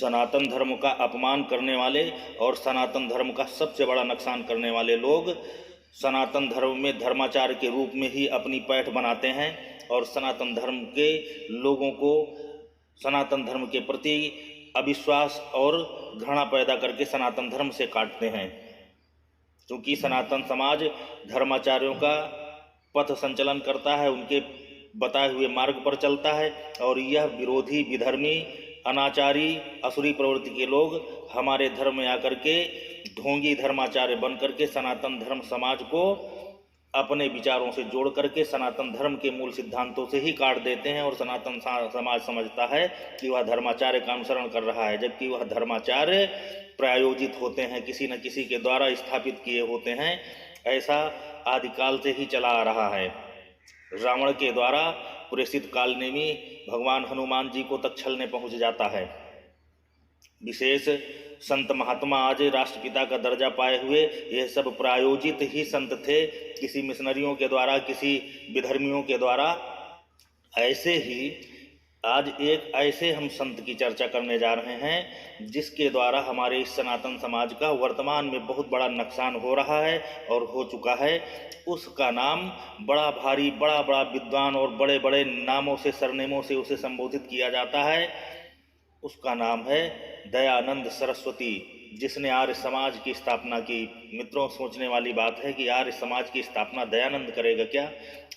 सनातन धर्म का अपमान करने वाले और सनातन धर्म का सबसे बड़ा नुकसान करने वाले लोग सनातन धर्म में धर्माचार्य के रूप में ही अपनी पैठ बनाते हैं और सनातन धर्म के लोगों को सनातन धर्म के प्रति अविश्वास और घृणा पैदा करके सनातन धर्म से काटते हैं। क्योंकि सनातन समाज धर्माचार्यों का पथ संचलन करता है, उनके बताए हुए मार्ग पर चलता है और यह विरोधी, विधर्मी, अनाचारी, असुरी प्रवृत्ति के लोग हमारे धर्म में आकर के ढोंगी धर्माचार्य बन करके सनातन धर्म समाज को अपने विचारों से जोड़ करके सनातन धर्म के मूल सिद्धांतों से ही काट देते हैं और सनातन समाज समझता है कि वह धर्माचार्य का अनुसरण कर रहा है, जबकि वह धर्माचार्य प्रायोजित होते हैं, किसी न किसी के द्वारा स्थापित किए होते हैं। ऐसा आदिकाल से ही चला आ रहा है। रावण के द्वारा प्रेषित कालनेमी भगवान हनुमान जी को तक छलने पहुंच जाता है। विशेष संत महात्मा आज राष्ट्रपिता का दर्जा पाए हुए यह सब प्रायोजित ही संत थे, किसी मिशनरियों के द्वारा, किसी विधर्मियों के द्वारा। ऐसे ही आज एक ऐसे हम संत की चर्चा करने जा रहे हैं जिसके द्वारा हमारे इस सनातन समाज का वर्तमान में बहुत बड़ा नुकसान हो रहा है और हो चुका है। उसका नाम बड़ा भारी, बड़ा बड़ा विद्वान और बड़े बड़े नामों से, सरनेमों से उसे संबोधित किया जाता है। उसका नाम है दयानंद सरस्वती, जिसने आर्य समाज की स्थापना की। मित्रों, सोचने वाली बात है कि आर्य समाज की स्थापना दयानंद करेगा क्या?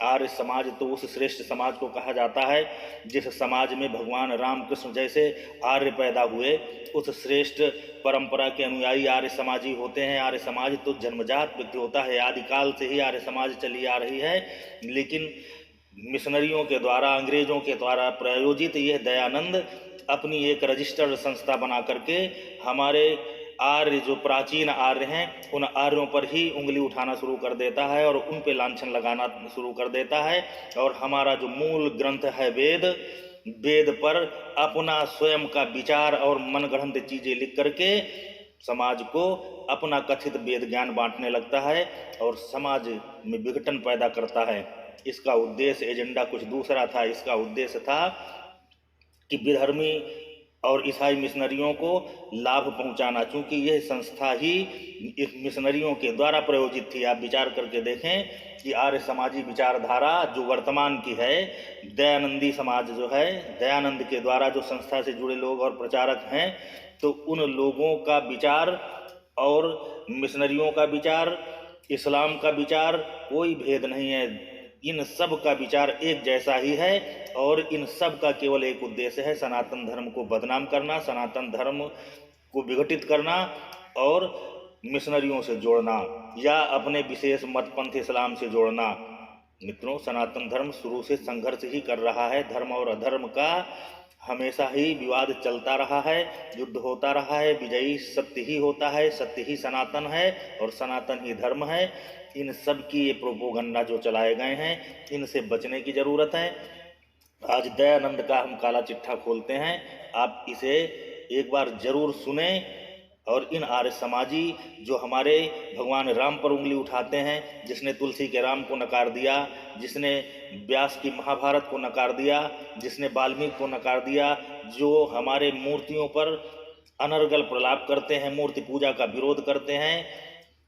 आर्य समाज तो उस श्रेष्ठ समाज को कहा जाता है जिस समाज में भगवान रामकृष्ण जैसे आर्य पैदा हुए। उस श्रेष्ठ परंपरा के अनुयायी आर्य समाजी होते हैं। आर्य समाज तो जन्मजात व्यक्ति होता है, आदिकाल से ही आर्य समाज चली आ रही है। लेकिन मिशनरियों के द्वारा, अंग्रेजों के द्वारा प्रायोजित यह दयानंद अपनी एक रजिस्टर्ड संस्था बना करके हमारे आर्य, जो प्राचीन आर्य हैं, उन आर्यों पर ही उंगली उठाना शुरू कर देता है और उन पे लांछन लगाना शुरू कर देता है। और हमारा जो मूल ग्रंथ है वेद, वेद पर अपना स्वयं का विचार और मनगढ़ंत चीज़ें लिख करके समाज को अपना कथित वेद ज्ञान बांटने लगता है और समाज में विघटन पैदा करता है। इसका उद्देश्य, एजेंडा कुछ दूसरा था। इसका उद्देश्य था कि विधर्मी और ईसाई मिशनरियों को लाभ पहुंचाना, क्योंकि यह संस्था ही इस मिशनरियों के द्वारा प्रयोजित थी। आप विचार करके देखें कि आर्य समाजी विचारधारा जो वर्तमान की है, दयानंदी समाज जो है, दयानंद के द्वारा जो संस्था से जुड़े लोग और प्रचारक हैं, तो उन लोगों का विचार और मिशनरियों का विचार, इस्लाम का विचार, कोई भेद नहीं है। इन सब का विचार एक जैसा ही है और इन सब का केवल एक उद्देश्य है, सनातन धर्म को बदनाम करना, सनातन धर्म को विघटित करना और मिशनरियों से जोड़ना या अपने विशेष मत पंथ इस्लाम से जोड़ना। मित्रों, सनातन धर्म शुरू से संघर्ष ही कर रहा है। धर्म और अधर्म का हमेशा ही विवाद चलता रहा है, युद्ध होता रहा है। विजयी सत्य ही होता है, सत्य ही सनातन है और सनातन ही धर्म है। इन सब की ये प्रोपोगंडा जो चलाए गए हैं, इनसे बचने की ज़रूरत है। आज दयानंद का हम काला चिट्ठा खोलते हैं, आप इसे एक बार जरूर सुने। और इन आर्य समाजी जो हमारे भगवान राम पर उंगली उठाते हैं, जिसने तुलसी के राम को नकार दिया, जिसने व्यास की महाभारत को नकार दिया, जिसने वाल्मीकि को नकार दिया, जो हमारे मूर्तियों पर अनर्गल प्रलाप करते हैं, मूर्ति पूजा का विरोध करते हैं,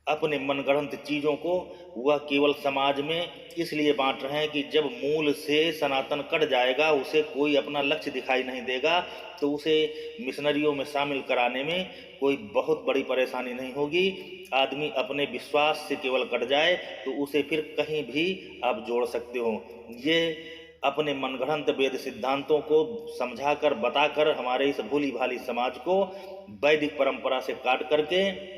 अपने मनगढ़ंत चीज़ों को वह केवल समाज में इसलिए बांट रहे हैं कि जब मूल से सनातन कट जाएगा, उसे कोई अपना लक्ष्य दिखाई नहीं देगा, तो उसे मिशनरियों में शामिल कराने में कोई बहुत बड़ी परेशानी नहीं होगी। आदमी अपने विश्वास से केवल कट जाए तो उसे फिर कहीं भी आप जोड़ सकते हो। ये अपने मनगढ़ंत वेद सिद्धांतों को समझाकर, बताकर हमारे इस भोली भाली समाज को वैदिक परंपरा से काट करके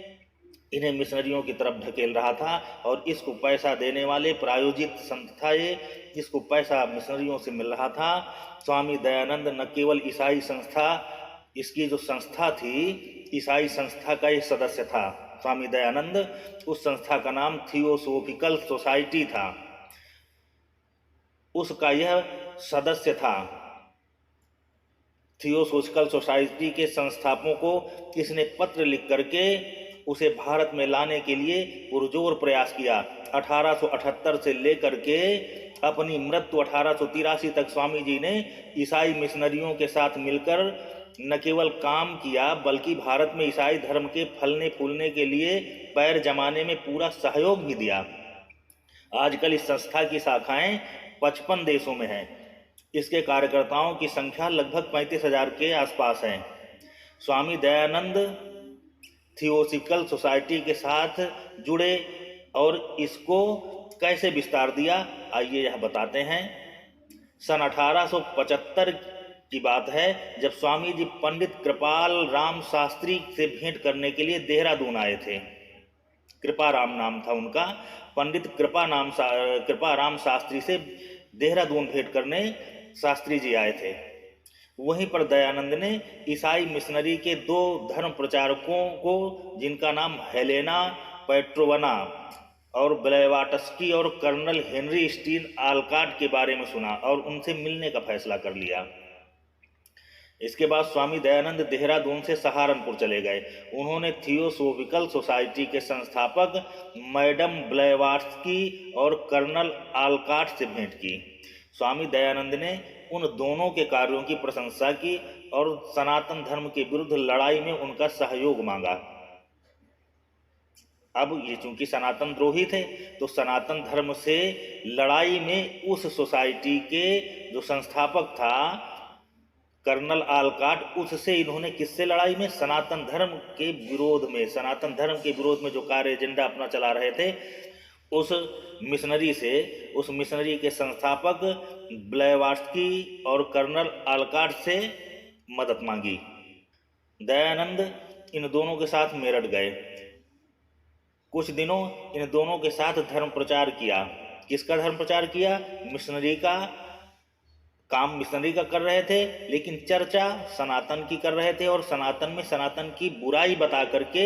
इन्हें मिशनरियों की तरफ ढकेल रहा था। और इसको पैसा देने वाले प्रायोजित संत था ये, इसको पैसा मिशनरियों से मिल रहा था। स्वामी दयानंद न केवल ईसाई संस्था, इसकी जो संस्था थी, ईसाई संस्था का ये सदस्य था। स्वामी दयानंद, उस संस्था का नाम थियोसोफिकल सोसाइटी था, उसका यह सदस्य था। थियोसोफिकल सोसाइटी के संस्थापकों को इसने पत्र लिख करके उसे भारत में लाने के लिए पुरजोर प्रयास किया। 1878 से लेकर के अपनी मृत्यु 1883 तक स्वामी जी ने ईसाई मिशनरियों के साथ मिलकर न केवल काम किया बल्कि भारत में ईसाई धर्म के फलने फूलने के लिए पैर जमाने में पूरा सहयोग भी दिया। आजकल इस संस्था की शाखाएं 55 देशों में हैं। इसके कार्यकर्ताओं की संख्या लगभग 35,000 के आसपास है। स्वामी दयानंद थियोसॉफिकल सोसाइटी के साथ जुड़े और इसको कैसे विस्तार दिया, आइए यह बताते हैं। सन 1875 की बात है जब स्वामी जी पंडित कृपाल राम शास्त्री से भेंट करने के लिए देहरादून आए थे। कृपा राम नाम था उनका। पंडित कृपा राम शास्त्री से देहरादून भेंट करने शास्त्री जी आए थे। वहीं पर दयानंद ने ईसाई मिशनरी के 2 धर्म प्रचारकों को, जिनका नाम हेलेना पेट्रोवना और ब्लेवाटस्की और कर्नल हेनरी स्टीन आलकाट के बारे में सुना और उनसे मिलने का फैसला कर लिया। इसके बाद स्वामी दयानंद देहरादून से सहारनपुर चले गए। उन्होंने थियोसॉफिकल सोसाइटी के संस्थापक मैडम ब्लेवाटस्की और कर्नल आलकाट से भेंट की। स्वामी दयानंद ने उन दोनों के कार्यों की प्रशंसा की और सनातन धर्म के विरुद्ध लड़ाई में उनका सहयोग मांगा। अब ये चूंकि सनातन द्रोही थे तो सनातन धर्म से लड़ाई में उस सोसाइटी के जो संस्थापक था कर्नल आलकाट, उससे इन्होंने किससे लड़ाई में, सनातन धर्म के विरोध में, सनातन धर्म के विरोध में जो कार्य एजेंडा अपना चला रहे थे उस मिशनरी के संस्थापक ब्लेवाटस्की और कर्नल आलकाट से मदद मांगी। दयानंद इन दोनों के साथ मेरठ गए। कुछ दिनों इन दोनों के साथ धर्म प्रचार किया। किसका धर्म प्रचार किया? मिशनरी का काम मिशनरी का कर रहे थे, लेकिन चर्चा सनातन की कर रहे थे और सनातन में सनातन की बुराई बता करके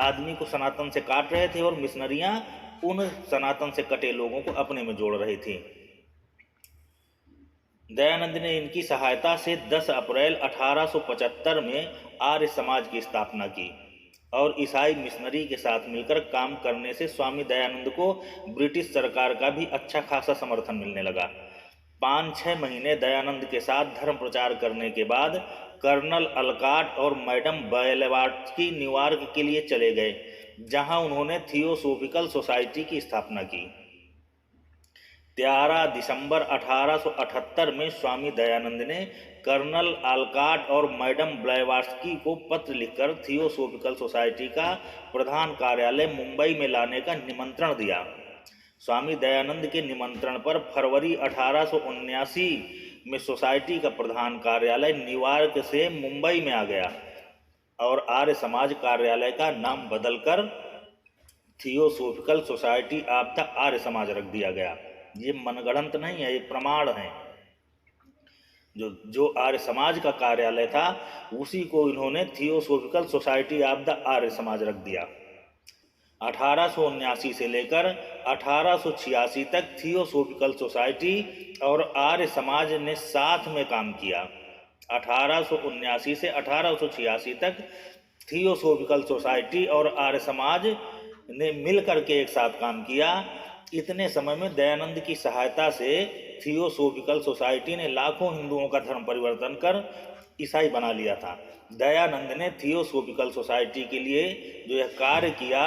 आदमी को सनातन से काट रहे थे और मिशनरियां उन सनातन से कटे लोगों को अपने में जोड़ रही थी। दयानंद ने इनकी सहायता से 10 अप्रैल 1875 में आर्य समाज की स्थापना की और ईसाई मिशनरी के साथ मिलकर काम करने से स्वामी दयानंद को ब्रिटिश सरकार का भी अच्छा खासा समर्थन मिलने लगा। 5-6 महीने दयानंद के साथ धर्म प्रचार करने के बाद कर्नल आलकाट और मैडम ब्लेवाटस्की न्यूयॉर्क के लिए चले गए, जहां उन्होंने थियोसॉफिकल सोसाइटी की स्थापना की। 13 दिसंबर 1878 में स्वामी दयानंद ने कर्नल आलकाट और मैडम ब्लेवाटस्की को पत्र लिखकर थियोसॉफिकल सोसाइटी का प्रधान कार्यालय मुंबई में लाने का निमंत्रण दिया। स्वामी दयानंद के निमंत्रण पर फरवरी 1879 में सोसाइटी का प्रधान कार्यालय न्यूयॉर्क से मुंबई में आ गया और आर्य समाज कार्यालय का नाम बदलकर theosophical society of the Arya Samaj रख दिया गया। ये मनगढ़ंत नहीं है, ये प्रमाण है। जो आर्य समाज का कार्यालय था उसी को इन्होंने theosophical society of the Arya Samaj रख दिया। 1879 से लेकर 1886 तक थियोसॉफिकल सोसाइटी और आर्य समाज ने साथ में काम किया। 1879 से 1886 तक थियोसॉफिकल सोसाइटी और आर्य समाज ने मिलकर के एक साथ काम किया। इतने समय में दयानंद की सहायता से थियोसॉफिकल सोसाइटी ने लाखों हिंदुओं का धर्म परिवर्तन कर ईसाई बना लिया था। दयानंद ने थियोसॉफिकल सोसाइटी के लिए जो यह कार्य किया,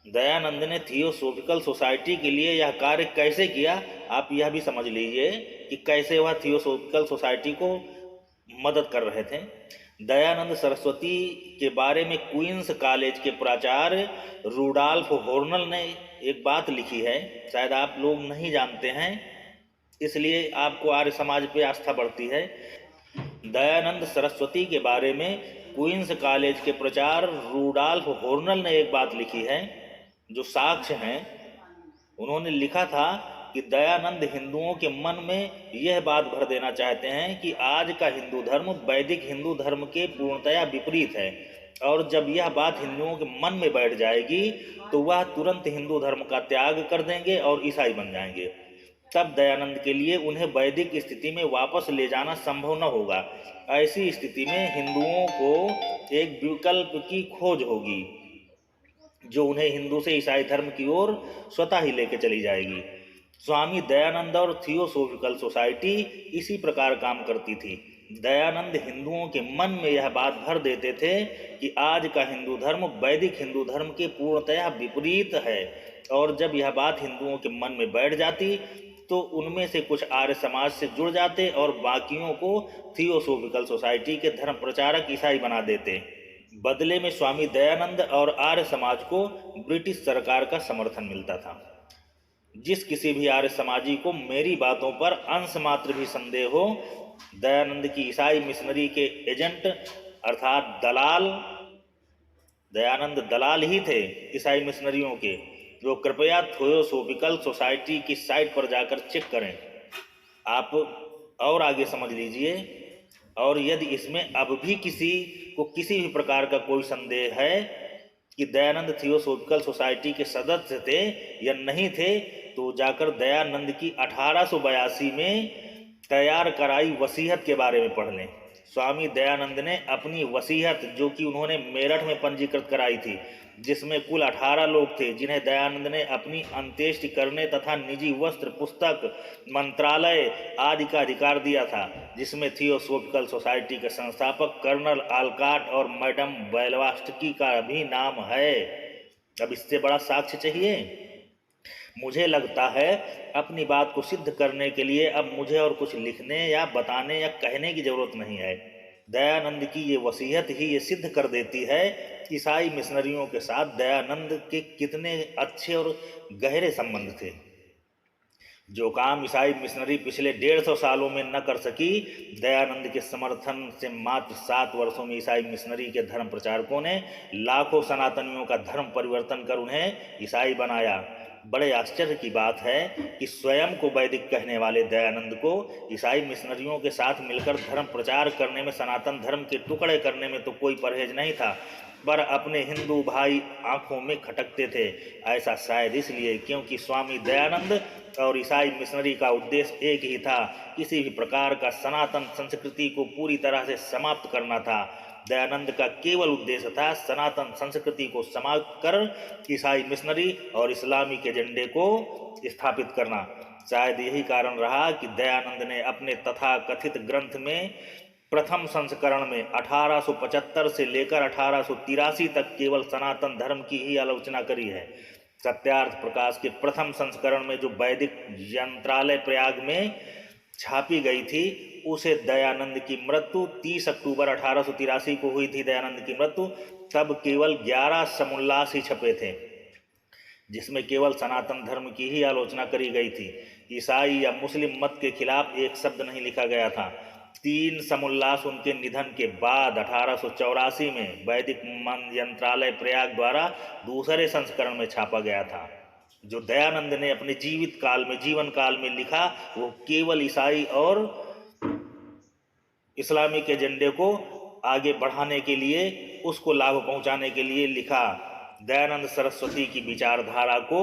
दयानंद ने थियोसॉफिकल सोसाइटी के लिए यह कार्य कैसे किया, आप यह भी समझ लीजिए कि कैसे वह थियोसॉफिकल सोसाइटी को मदद कर रहे थे। दयानंद सरस्वती के बारे में क्वींस कॉलेज के प्राचार्य रूडॉल्फ होर्नल ने एक बात लिखी है, शायद आप लोग नहीं जानते हैं, इसलिए आपको आर्य समाज पे आस्था बढ़ती है। दयानंद सरस्वती के बारे में क्वींस कॉलेज के प्राचार्य रूडॉल्फ होर्नल ने एक बात लिखी है जो साक्ष्य हैं। उन्होंने लिखा था कि दयानंद हिंदुओं के मन में यह बात भर देना चाहते हैं कि आज का हिंदू धर्म वैदिक हिंदू धर्म के पूर्णतया विपरीत है और जब यह बात हिंदुओं के मन में बैठ जाएगी तो वह तुरंत हिंदू धर्म का त्याग कर देंगे और ईसाई बन जाएंगे। तब दयानंद के लिए उन्हें वैदिक स्थिति में वापस ले जाना संभव न होगा। ऐसी स्थिति में हिंदुओं को एक विकल्प की खोज होगी जो उन्हें हिंदू से ईसाई धर्म की ओर स्वतः ही लेके चली जाएगी। स्वामी दयानंद और थियोसॉफिकल सोसाइटी इसी प्रकार काम करती थी। दयानंद हिंदुओं के मन में यह बात भर देते थे कि आज का हिंदू धर्म वैदिक हिंदू धर्म के पूर्णतया विपरीत है, और जब यह बात हिंदुओं के मन में बैठ जाती तो उनमें से कुछ आर्य समाज से जुड़ जाते और बाकियों को थियोसोफिकल सोसाइटी के धर्म प्रचारक ईसाई बना देते। बदले में स्वामी दयानंद और आर्य समाज को ब्रिटिश सरकार का समर्थन मिलता था। जिस किसी भी आर्य समाजी को मेरी बातों पर अंश मात्र भी संदेह हो, दयानंद की ईसाई मिशनरी के एजेंट अर्थात दलाल, दयानंद दलाल ही थे ईसाई मिशनरियों के, जो कृपया थियोसोफिकल सोसाइटी की साइट पर जाकर चेक करें। आप और आगे समझ लीजिए। और यदि इसमें अब भी किसी को किसी भी प्रकार का कोई संदेह है कि दयानंद थियोसोफिकल सोसाइटी के सदस्य थे या नहीं थे, तो जाकर दयानंद की 1882 में तैयार कराई वसीयत के बारे में पढ़ लें। स्वामी दयानंद ने अपनी वसीयत, जो कि उन्होंने मेरठ में पंजीकृत कराई थी, जिसमें कुल 18 लोग थे, जिन्हें दयानंद ने अपनी अंत्येष्टि करने तथा निजी वस्त्र, पुस्तक, मंत्रालय आदि का अधिकार दिया था, जिसमें थियोसोफिकल सोसाइटी के संस्थापक कर्नल आलकाट और मैडम ब्लेवात्स्की का भी नाम है। अब इससे बड़ा साक्ष्य चाहिए? मुझे लगता है अपनी बात को सिद्ध करने के लिए अब मुझे और कुछ लिखने या बताने या कहने की जरूरत नहीं है। दयानंद की ये वसीयत ही ये सिद्ध कर देती है कि ईसाई मिशनरियों के साथ दयानंद के कितने अच्छे और गहरे संबंध थे। जो काम ईसाई मिशनरी पिछले 150 सालों में न कर सकी, दयानंद के समर्थन से मात्र 7 वर्षों में ईसाई मिशनरी के धर्म प्रचारकों ने लाखों सनातनियों का धर्म परिवर्तन कर उन्हें ईसाई बनाया। बड़े आश्चर्य की बात है कि स्वयं को वैदिक कहने वाले दयानंद को ईसाई मिशनरियों के साथ मिलकर धर्म प्रचार करने में, सनातन धर्म के टुकड़े करने में तो कोई परहेज नहीं था, पर अपने हिंदू भाई आंखों में खटकते थे। ऐसा शायद इसलिए क्योंकि स्वामी दयानंद और ईसाई मिशनरी का उद्देश्य एक ही था, किसी भी प्रकार का सनातन संस्कृति को पूरी तरह से समाप्त करना था। दयानंद का केवल उद्देश्य था सनातन संस्कृति को समाप्त कर ईसाई मिशनरी और इस्लामिक एजेंडे को स्थापित करना। शायद यही कारण रहा कि दयानंद ने अपने तथाकथित ग्रंथ में प्रथम संस्करण में 1875 से लेकर 1883 तक केवल सनातन धर्म की ही आलोचना करी है। सत्यार्थ प्रकाश के प्रथम संस्करण में जो वैदिक यंत्रालय प्रयाग में छापी गई थी, उसे दयानंद की मृत्यु 30 अक्टूबर 1883 को हुई थी। दयानंद की मृत्यु तब केवल 11 समुल्लास ही छपे थे, जिसमें केवल सनातन धर्म की ही आलोचना करी गई थी। ईसाई या मुस्लिम मत के खिलाफ एक शब्द नहीं लिखा गया था। 3 समुल्लास उनके निधन के बाद 1884 में वैदिक यंत्रालय प्रयाग द्वारा दूसरे संस्करण में छापा गया था। जो दयानंद ने अपने जीवन काल में लिखा, वो केवल ईसाई और इस्लामिक एजेंडे को आगे बढ़ाने के लिए, उसको लाभ पहुंचाने के लिए लिखा। दयानंद सरस्वती की विचारधारा को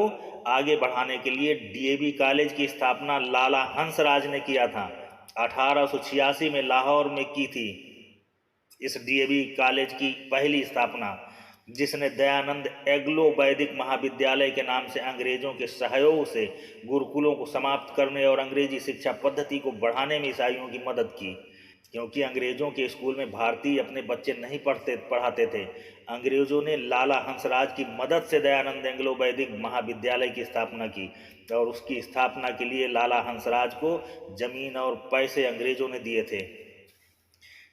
आगे बढ़ाने के लिए डीएवी कॉलेज की स्थापना लाला हंसराज ने किया था। 1886 में लाहौर में की थी इस डीएवी कॉलेज की पहली स्थापना, जिसने दयानंद एग्लो वैदिक महाविद्यालय के नाम से अंग्रेजों के सहयोग से गुरुकुलों को समाप्त करने और अंग्रेजी शिक्षा पद्धति को बढ़ाने में ईसाइयों की मदद की, क्योंकि अंग्रेजों के स्कूल में भारतीय अपने बच्चे नहीं पढ़ाते थे। अंग्रेजों ने लाला हंसराज की मदद से दयानंद एंग्लो वैदिक महाविद्यालय की स्थापना की, और उसकी स्थापना के लिए लाला हंसराज को जमीन और पैसे अंग्रेजों ने दिए थे।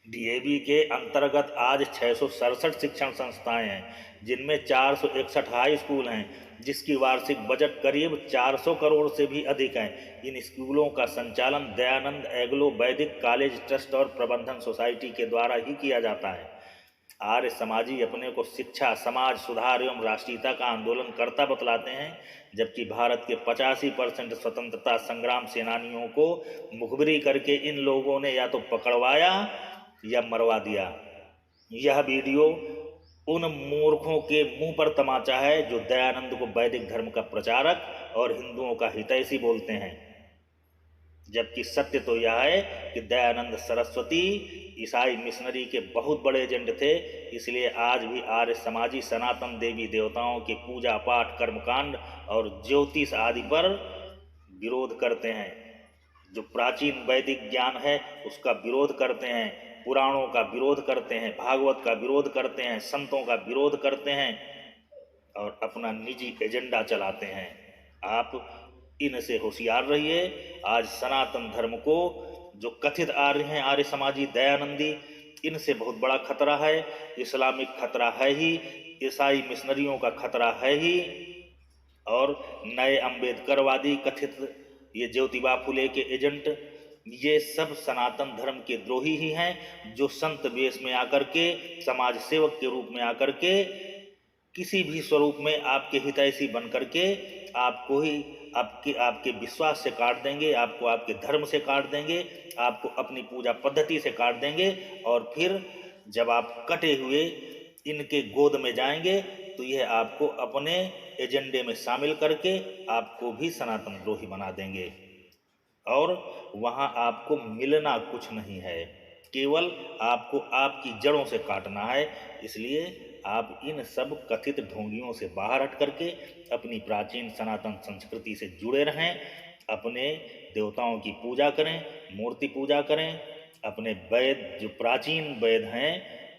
डीएवी के अंतर्गत आज 667 शिक्षण संस्थाएं हैं, जिनमें 461 हाई स्कूल हैं, जिसकी वार्षिक बजट करीब 400 करोड़ से भी अधिक है। इन स्कूलों का संचालन दयानंद एग्लो वैदिक कॉलेज ट्रस्ट और प्रबंधन सोसाइटी के द्वारा ही किया जाता है। आर्य समाजी अपने को शिक्षा, समाज सुधार एवं राष्ट्रीयता का आंदोलन करता बतलाते हैं, जबकि भारत के 85% स्वतंत्रता संग्राम सेनानियों को मुखबिरी करके इन लोगों ने या तो पकड़वाया या मरवा दिया। यह वीडियो उन मूर्खों के मुंह पर तमाचा है जो दयानंद को वैदिक धर्म का प्रचारक और हिंदुओं का हितैषी बोलते हैं, जबकि सत्य तो यह है कि दयानंद सरस्वती ईसाई मिशनरी के बहुत बड़े एजेंट थे। इसलिए आज भी आर्य समाजी सनातन देवी देवताओं के पूजा पाठ, कर्मकांड और ज्योतिष आदि पर विरोध करते हैं। जो प्राचीन वैदिक ज्ञान है उसका विरोध करते हैं, पुराणों का विरोध करते हैं, भागवत का विरोध करते हैं, संतों का विरोध करते हैं और अपना निजी एजेंडा चलाते हैं। आप इनसे होशियार रहिए। आज सनातन धर्म को जो कथित आर्य हैं, आर्य समाजी, दयानंदी, इनसे बहुत बड़ा खतरा है। इस्लामिक खतरा है ही, ईसाई मिशनरियों का खतरा है ही, और नए अम्बेडकरवादी कथित ये ज्योतिबा फुले के एजेंट, ये सब सनातन धर्म के द्रोही ही हैं, जो संत वेश में आकर के, समाज सेवक के रूप में आकर के, किसी भी स्वरूप में आपके हितैषी बन करके आपको ही आपके विश्वास से काट देंगे, आपको आपके धर्म से काट देंगे, आपको अपनी पूजा पद्धति से काट देंगे। और फिर जब आप कटे हुए इनके गोद में जाएंगे तो यह आपको अपने एजेंडे में शामिल करके आपको भी सनातन द्रोही बना देंगे। और वहाँ आपको मिलना कुछ नहीं है, केवल आपको आपकी जड़ों से काटना है। इसलिए आप इन सब कथित ढोंगियों से बाहर हट करके अपनी प्राचीन सनातन संस्कृति से जुड़े रहें, अपने देवताओं की पूजा करें, मूर्ति पूजा करें, अपने वेद जो प्राचीन वेद हैं,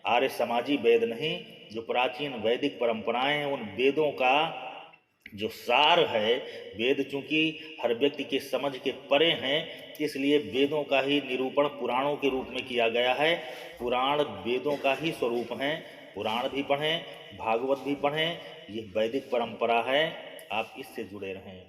आर्य समाजी वेद नहीं, जो प्राचीन वैदिक परंपराएं हैं, उन वेदों का जो सार है, वेद चूंकि हर व्यक्ति के समझ के परे हैं, इसलिए वेदों का ही निरूपण पुराणों के रूप में किया गया है। पुराण वेदों का ही स्वरूप हैं, पुराण भी पढ़ें, भागवत भी पढ़ें, ये वैदिक परंपरा है, आप इससे जुड़े रहें।